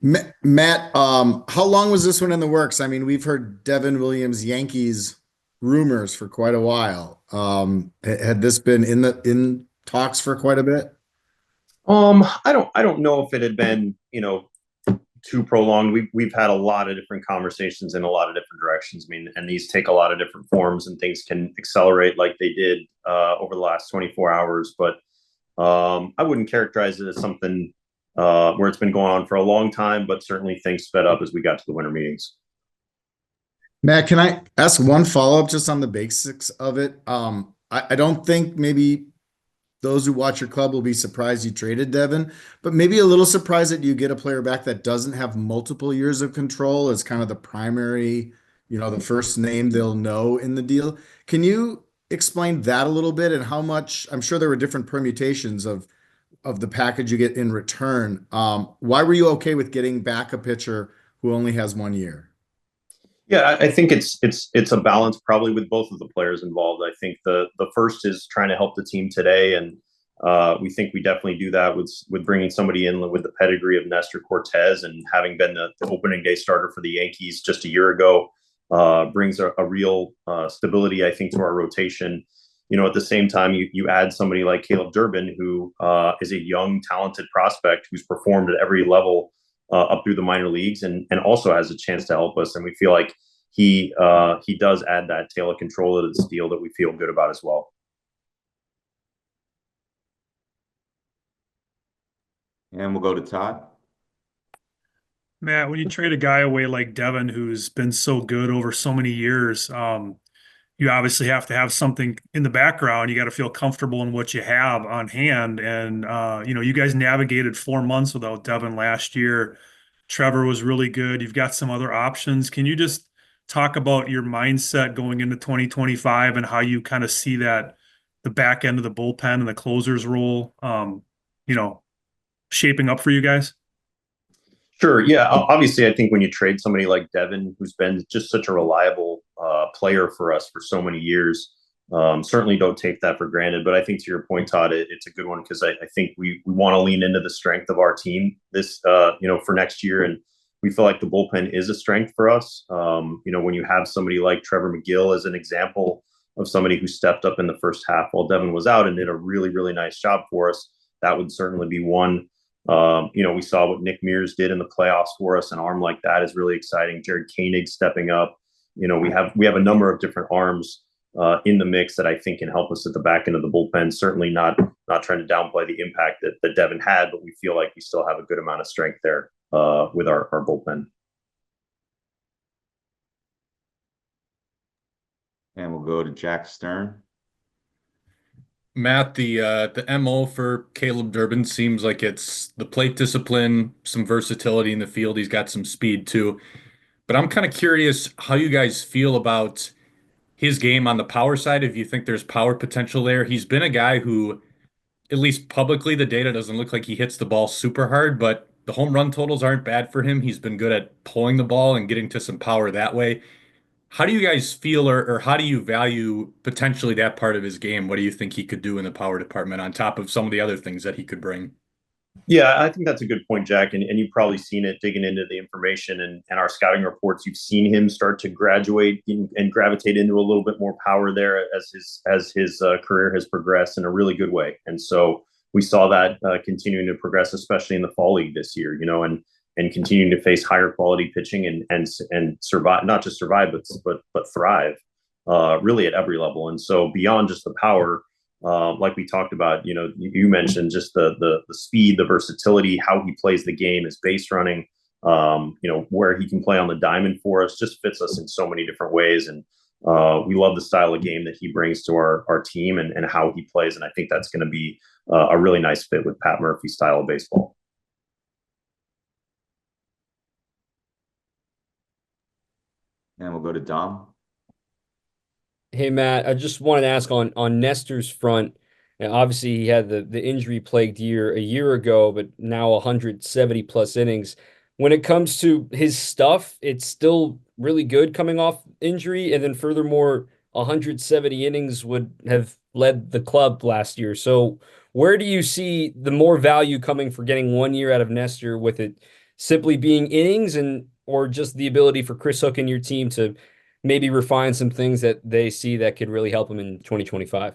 Matt, how long was this one in the works? I mean, we've heard Devin Williams Yankees rumors for quite a while. Had this been in talks for quite a bit? I don't know if it had been, too prolonged. We've had a lot of different conversations in a lot of different directions. I mean, and these take a lot of different forms, and things can accelerate like they did over the last 24 hours. But I wouldn't characterize it as something where it's been going on for a long time, but certainly things sped up as we got to the winter meetings. Matt, can I ask one follow-up just on the basics of it? I don't think maybe those who watch your club will be surprised you traded Devin, but maybe a little surprised that you get a player back that doesn't have multiple years of control as kind of the primary, the first name they'll know in the deal. Can you explain that a little bit and how much, I'm sure there were different permutations of the package you get in return. Why were you okay with getting back a pitcher who only has 1 year? Yeah, I think it's a balance probably with both of the players involved. I think the first is trying to help the team today, and we think we definitely do that with bringing somebody in with the pedigree of Nestor Cortez, and having been the opening day starter for the Yankees just a year ago, brings a real stability, I think, to our rotation. At the same time, you add somebody like Caleb Durbin, who is a young, talented prospect who's performed at every level up through the minor leagues, and also has a chance to help us. And we feel like he does add that tail of control to this deal that we feel good about as well. And we'll go to Todd. Matt, when you trade a guy away like Devin, who's been so good over so many years, you obviously have to have something in the background. You got to feel comfortable in what you have on hand. And, you guys navigated 4 months without Devin last year. Trevor was really good. You've got some other options. Can you just talk about your mindset going into 2025 and how you kind of see that the back end of the bullpen and the closer's role, shaping up for you guys? Sure. Yeah. Obviously, I think when you trade somebody like Devin, who's been just such a reliable player for us for so many years, certainly don't take that for granted. But I think to your point, Todd, it's a good one because I think we want to lean into the strength of our team for next year. And we feel like the bullpen is a strength for us. When you have somebody like Trevor McGill as an example of somebody who stepped up in the first half while Devin was out and did a really, really nice job for us, that would certainly be one. We saw what Nick Mears did in the playoffs for us. An arm like that is really exciting. Jared Koenig stepping up. We have a number of different arms in the mix that I think can help us at the back end of the bullpen. Certainly not trying to downplay the impact that Devin had, but we feel like we still have a good amount of strength there with our bullpen. And we'll go to Jack Stern. Matt, the MO for Caleb Durbin seems like it's the plate discipline, some versatility in the field. He's got some speed too. But I'm kind of curious how you guys feel about his game on the power side, if you think there's power potential there. He's been a guy who, at least publicly, the data doesn't look like he hits the ball super hard, but the home run totals aren't bad for him. He's been good at pulling the ball and getting to some power that way. How do you guys feel, or how do you value potentially that part of his game? What do you think he could do in the power department on top of some of the other things that he could bring? Yeah, I think that's a good point, Jack. And you've probably seen it digging into the information and our scouting reports. You've seen him start to graduate and gravitate into a little bit more power there as his career has progressed in a really good way. And so we saw that continuing to progress, especially in the fall league this year, and continuing to face higher quality pitching and survive, not just survive, but thrive really at every level. And so beyond just the power, like we talked about, you mentioned just the speed, the versatility, how he plays the game, his base running, where he can play on the diamond for us, just fits us in so many different ways. And we love the style of game that he brings to our team and how he plays. And I think that's going to be a really nice fit with Pat Murphy's style of baseball. And we'll go to Dom. Hey, Matt, I just wanted to ask on Nestor's front. And obviously, he had the injury-plagued year a year ago, but now 170 plus innings. When it comes to his stuff, it's still really good coming off injury. And then furthermore, 170 innings would have led the club last year. So where do you see the more value coming for getting 1 year out of Nestor with it simply being innings or just the ability for Chris Hook and your team to maybe refine some things that they see that could really help them in 2025?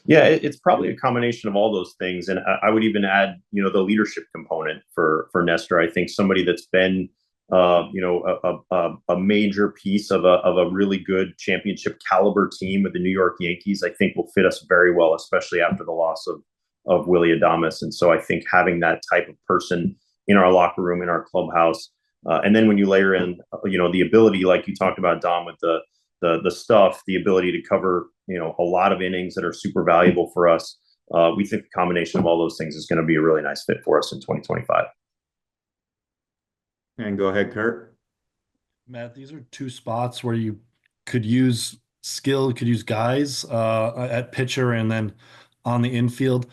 Yeah, it's probably a combination of all those things, and I would even add, the leadership component for Nestor. I think somebody that's been, a major piece of a really good championship caliber team with the New York Yankees, I think will fit us very well, especially after the loss of Willie Adames. And so I think having that type of person in our locker room, in our clubhouse, and then when you layer in, the ability, like you talked about, Dom, with the stuff, the ability to cover, a lot of innings that are super valuable for us. We think the combination of all those things is going to be a really nice fit for us in 2025. And go ahead, Kurt. Matt, these are two spots where you could use skill, could use guys at pitcher and then on the infield.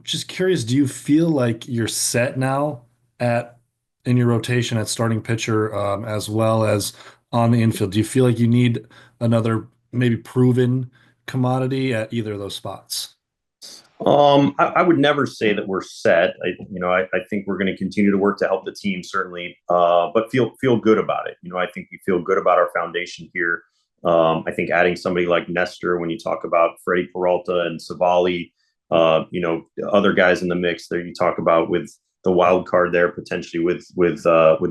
Just curious, do you feel like you're set now in your rotation at starting pitcher as well as on the infield? Do you feel like you need another maybe proven commodity at either of those spots? I would never say that we're set. I think we're going to continue to work to help the team, certainly, but feel good about it. I think we feel good about our foundation here. I think adding somebody like Nestor, when you talk about Freddie Peralta and Savali, other guys in the mix there, you talk about with the wild card there potentially with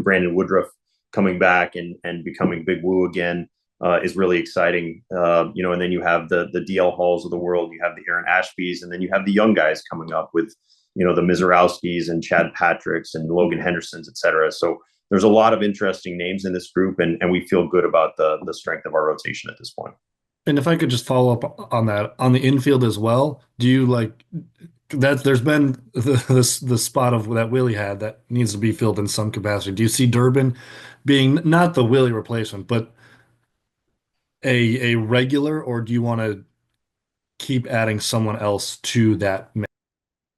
Brandon Woodruff coming back and becoming Big Woo again. Is really exciting, and then you have the DL Halls of the world, you have the Aaron Ashbys, and then you have the young guys coming up with, the Mizorowskis and Chad Patricks and Logan Hendersons, et cetera. So there's a lot of interesting names in this group, and we feel good about the strength of our rotation at this point. And if I could just follow up on that, on the infield as well, do you like that? There's been the spot of that Willie had that needs to be filled in some capacity. Do you see Durbin being not the Willie replacement, but a regular, or do you want to keep adding someone else to that mix?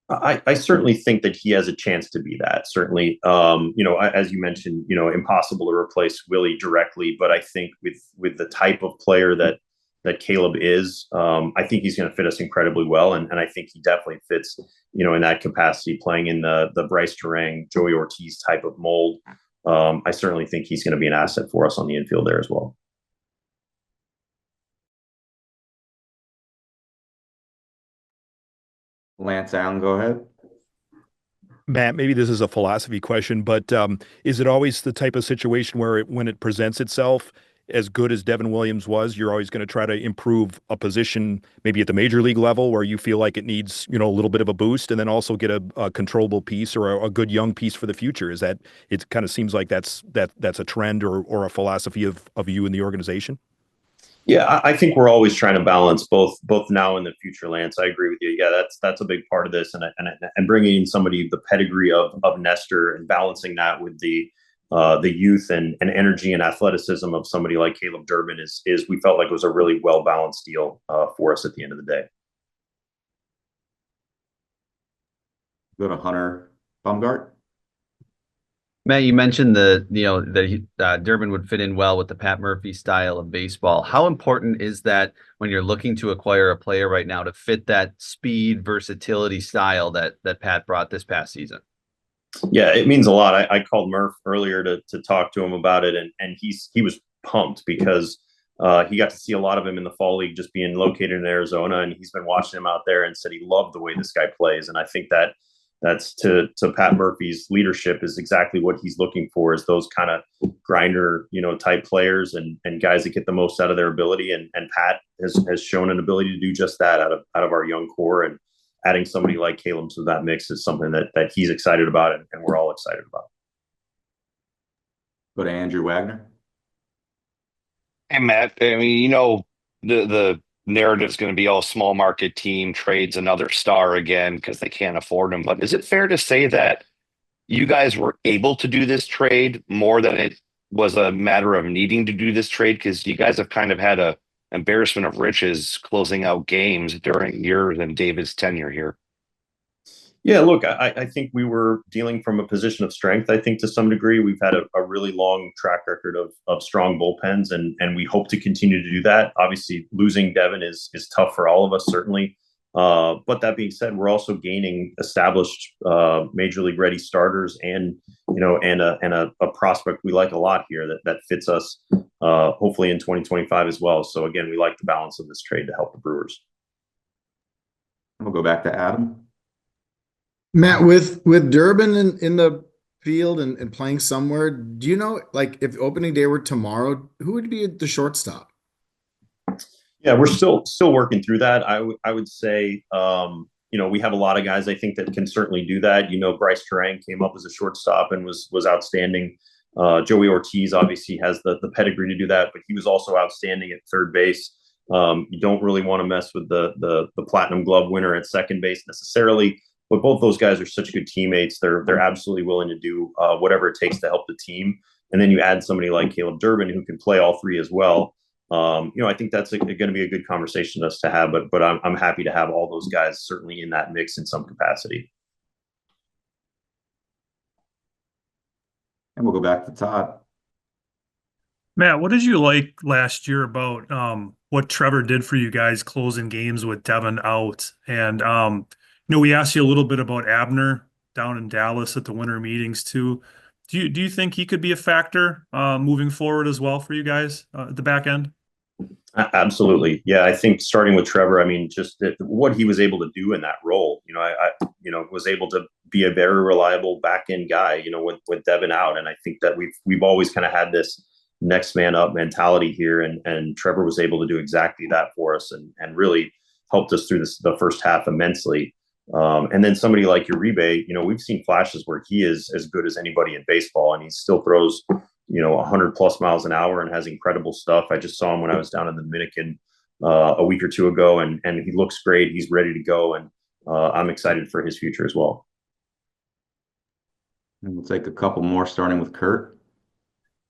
I certainly think that he has a chance to be that. Certainly, as you mentioned, impossible to replace Willie directly, but I think with the type of player that Caleb is, I think he's going to fit us incredibly well, and I think he definitely fits, in that capacity, playing in the Bryce Terang, Joey Ortiz type of mold. I certainly think he's going to be an asset for us on the infield there as well. Lance Allen, go ahead. Matt, maybe this is a philosophy question, but is it always the type of situation where when it presents itself, as good as Devin Williams was, you're always going to try to improve a position, maybe at the major league level, where you feel like it needs, a little bit of a boost, and then also get a controllable piece or a good young piece for the future? Is that, it kind of seems like that's a trend or a philosophy of you in the organization? Yeah, I think we're always trying to balance both now and the future, Lance. I agree with you. Yeah, that's a big part of this, and bringing in somebody the pedigree of Nestor and balancing that with the youth and energy and athleticism of somebody like Caleb Durbin is we felt like it was a really well balanced deal for us at the end of the day. Go to Hunter Bumgart. Matt, you mentioned that Durbin would fit in well with the Pat Murphy style of baseball. How important is that when you're looking to acquire a player right now to fit that speed, versatility style that Pat brought this past season? Yeah, it means a lot. I called Murph earlier to talk to him about it, and he was pumped because he got to see a lot of him in the fall league, just being located in Arizona, and he's been watching him out there and said he loved the way this guy plays. And I think that's to Pat Murphy's leadership is exactly what he's looking for, is those kind of grinder, type players and guys that get the most out of their ability. And Pat has shown an ability to do just that out of our young core, and adding somebody like Caleb to that mix is something that he's excited about and we're all excited about. Go to Andrew Wagner. Hey, Matt, I mean, the narrative's going to be all small market team trades another star again because they can't afford him. But is it fair to say that you guys were able to do this trade more than it was a matter of needing to do this trade? Because you guys have kind of had a embarrassment of riches closing out games during yours and David's tenure here. Yeah, look, I think we were dealing from a position of strength. I think to some degree we've had a really long track record of strong bullpens, and we hope to continue to do that. Obviously, losing Devin is tough for all of us, certainly. But that being said, we're also gaining established major league ready starters and a prospect we like a lot here that fits us hopefully in 2025 as well. So again, we like the balance of this trade to help the Brewers. We'll go back to Adam. Matt, with Durbin in the field and playing somewhere, do you know, like, if opening day were tomorrow, who would be at the shortstop? Yeah, we're still working through that. I would say, we have a lot of guys I think that can certainly do that. Bryce Terang came up as a shortstop and was outstanding. Joey Ortiz obviously has the pedigree to do that, but he was also outstanding at third base. You don't really want to mess with the Platinum Glove winner at second base necessarily, but both those guys are such good teammates. They're absolutely willing to do whatever it takes to help the team. And then you add somebody like Caleb Durbin who can play all three as well. I think that's going to be a good conversation for us to have, but I'm happy to have all those guys certainly in that mix in some capacity. And we'll go back to Todd. Matt, what did you like last year about what Trevor did for you guys closing games with Devin out? And we asked you a little bit about Abner down in Dallas at the winter meetings too. Do you think he could be a factor moving forward as well for you guys at the back end? Absolutely. Yeah, I think starting with Trevor, I mean, just what he was able to do in that role, I was able to be a very reliable back end guy, with Devin out. And I think that we've always kind of had this next man up mentality here. And Trevor was able to do exactly that for us and really helped us through the first half immensely. And then somebody like Uribe, we've seen flashes where he is as good as anybody in baseball, and he still throws 100 plus miles an hour and has incredible stuff. I just saw him when I was down in the Dominican a week or two ago, and he looks great. He's ready to go, and I'm excited for his future as well. And we'll take a couple more, starting with Kurt.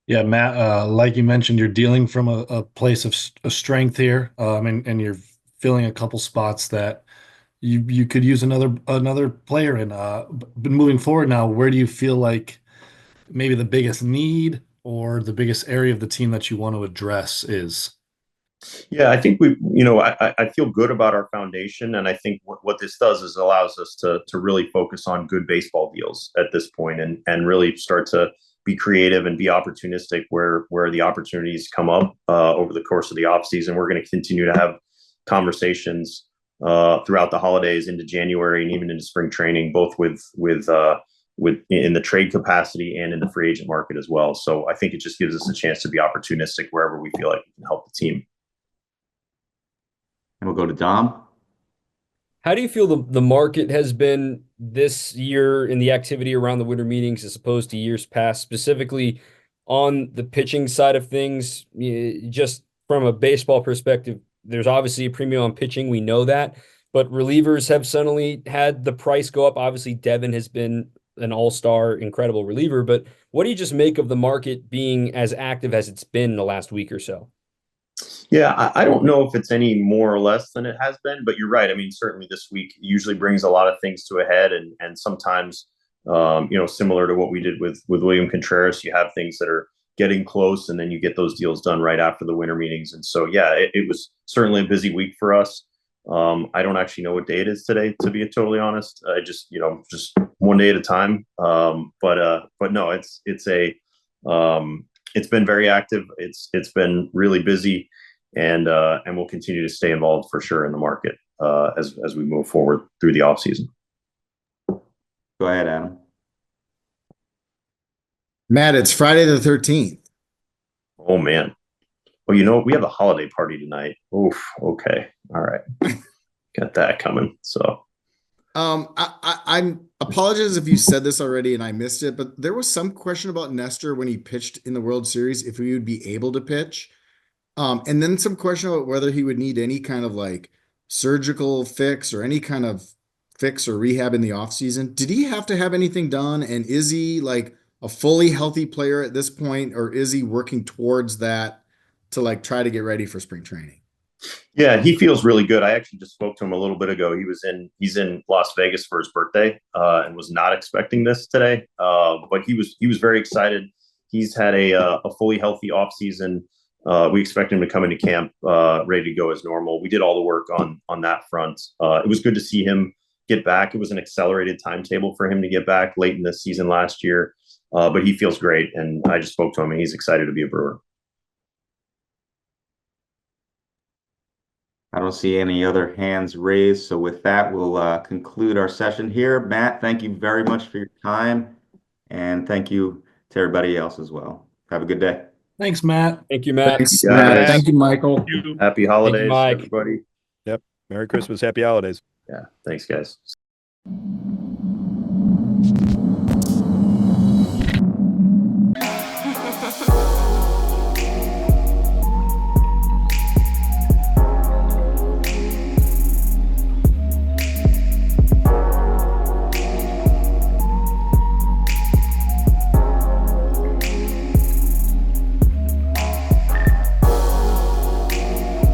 Yeah, Matt, like you mentioned, you're dealing from a place of strength here, and you're filling a couple spots that you could use another player in. But moving forward now, where do you feel like maybe the biggest need or the biggest area of the team that you want to address is? Yeah, I think I feel good about our foundation, and I think what this does is allows us to really focus on good baseball deals at this point, and really start to be creative and be opportunistic where the opportunities come up over the course of the offseason. We're going to continue to have conversations throughout the holidays into January and even into spring training, both with in the trade capacity and in the free agent market as well. So I think it just gives us a chance to be opportunistic wherever we feel like we can help the team. And we'll go to Dom. How do you feel the market has been this year in the activity around the winter meetings as opposed to years past, specifically on the pitching side of things? Just from a baseball perspective, there's obviously a premium on pitching. We know that, but relievers have suddenly had the price go up. Obviously, Devin has been an all-star, incredible reliever, but what do you just make of the market being as active as it's been in the last week or so? Yeah, I don't know if it's any more or less than it has been, but you're right. I mean, certainly this week usually brings a lot of things to a head, and sometimes, similar to what we did with William Contreras, you have things that are getting close, and then you get those deals done right after the winter meetings. And so, yeah, it was certainly a busy week for us. I don't actually know what day it is today, to be totally honest. I just one day at a time. But no, it's been very active. It's been really busy, and we'll continue to stay involved for sure in the market as we move forward through the off season. Go ahead, Adam. Matt, it's Friday the 13th. Oh man. Well, we have a holiday party tonight. Oof. Okay. All right. Got that coming. So I'm apologize if you said this already and I missed it, but there was some question about Nestor when he pitched in the World Series, if he would be able to pitch. And then some question about whether he would need any kind of like surgical fix or any kind of fix or rehab in the offseason. Did he have to have anything done? And is he like a fully healthy player at this point, or is he working towards that to like try to get ready for spring training? Yeah, he feels really good. I actually just spoke to him a little bit ago. He's in Las Vegas for his birthday and was not expecting this today. But he was very excited. He's had a fully healthy offseason. We expect him to come into camp ready to go as normal. We did all the work on that front. It was good to see him get back. It was an accelerated timetable for him to get back late in the season last year, but he feels great, and I just spoke to him, and he's excited to be a Brewer. I don't see any other hands raised. So with that, we'll conclude our session here. Matt, thank you very much for your time. And thank you to everybody else as well. Have a good day. Thanks, Matt. Thank you, Matt. Thanks, Yeah, Matt. guys. Thank you, Michael. Happy holidays, Mike. everybody. Merry Christmas. Happy holidays. Yeah, thanks, guys.